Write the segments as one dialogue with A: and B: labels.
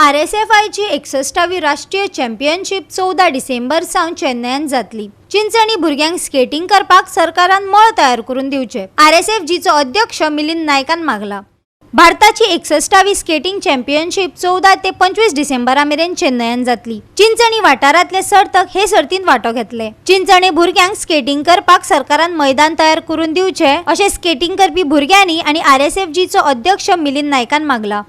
A: RSFIची 61वी राष्ट्रीय चॅम्पियनशिप 14 डिसेंबर सावन चेन्नईत जातली। चिंचणी भुरग्यांक स्केटिंग करपाक सरकारान मळ तयार करून दिवचे RSFGचो अध्यक्ष मिलिंद नायकान मागला। भारताची 61वी स्केटिंग चॅम्पियनशिप 14 ते 25 डिसेंबरा मेरेन चेन्नईत जातली। चिंचणी वाठारांतले सर्तक हे सर्तींत वांटो घेतले। चिंचणी भुरग्यांक स्केटिंग करपाक सरकारान मैदान तयार करून दिवचे अशें स्केटिंग करपी भुरग्यांनी आनी RSFGचो अध्यक्ष मिलिंद नायकान मागला।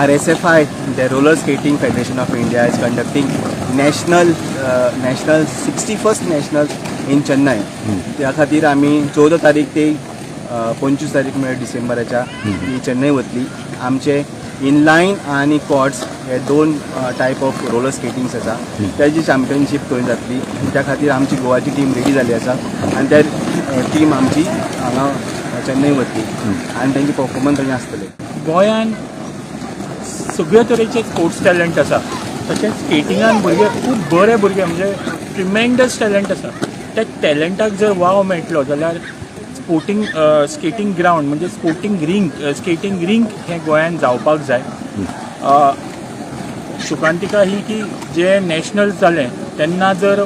B: RSFI, the Roller Skating Federation of India, is conducting national 61st national in Chennai. त्या खातीर आमी 14 तारीख ते 25 तारीख म्हणजे डिसेंबराच्या ही चेन्नई वतली। आमचे इनलाइन आणि कॉर्ड्स हे दोन टायप ऑफ रोलर स्केटिंग्स आसा, त्याची चॅम्पियनशीप थंय जातली। त्या खातीर आमची गोवाची टीम रेडी जाली आसा आनी त्या टीम आमची हांगा चेन्नई वतली आनी तांची परफॉर्मन्स थंय आसतले।
C: गोंयान सगळे तरेचे स्पोर्ट्स टॅलंट आसा, तशेंच स्केटिंगान भुरगे खूब बरे भुरगे म्हणजे ट्रिमेंडस टॅलंट आसा। त्या टॅलंटाक जर वाव मेळटलो जाल्यार स्केटिंग ग्रावंड म्हणजे स्केटिंग रिंक हे गोंयान जावपाक जाय। शुकांतिका ही की जे नॅशनल जालें तेन्ना जर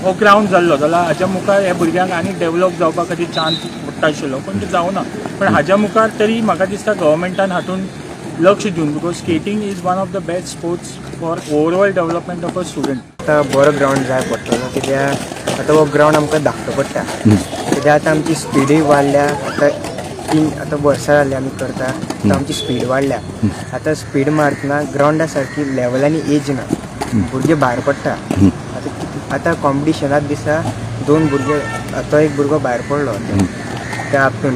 C: हो ग्रावंड जाल्लो जाल्यार हाच्या मुखार ह्या भुरग्यांक आनी डेवलप जावपा खातीर चान्स पडटा आशिल्लो, पण ते जावना। पण हाच्या मुखार तरी म्हाका दिसता गव्हर्मेंटान हातून लक्ष दिवन, because skating is one of the best sports for overall development of a student.
D: आतां बरो ग्रावंड जाय पडटलो, कित्याक आतां हो ग्रावंड आमकां धाकटो पडटा, कित्याक आतां आमची स्पिडूय वाडल्या। आतां वर्सां जालीं आमी करता, आतां आमची स्पीड वाडल्या। आतां स्पीड मारतना ग्रावंडा सारकी लेवलांनी एज ना, भुरगे भायर पडटा। आतां कॉम्पिटिशनाक दिसा दोन भुरगे, तो एक भुरगो भायर पडलो त्या हातून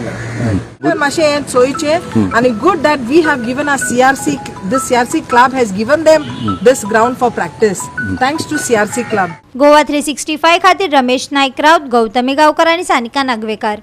E: मातशें चोयचें आनी good that we have given a CRC, this CRC club has given them this ground for practice. Thanks to CRC club.
A: Goa 365 खातीर रमेश नायक राऊत, गौतमी गांवकर आनी सानिका नागवेकार।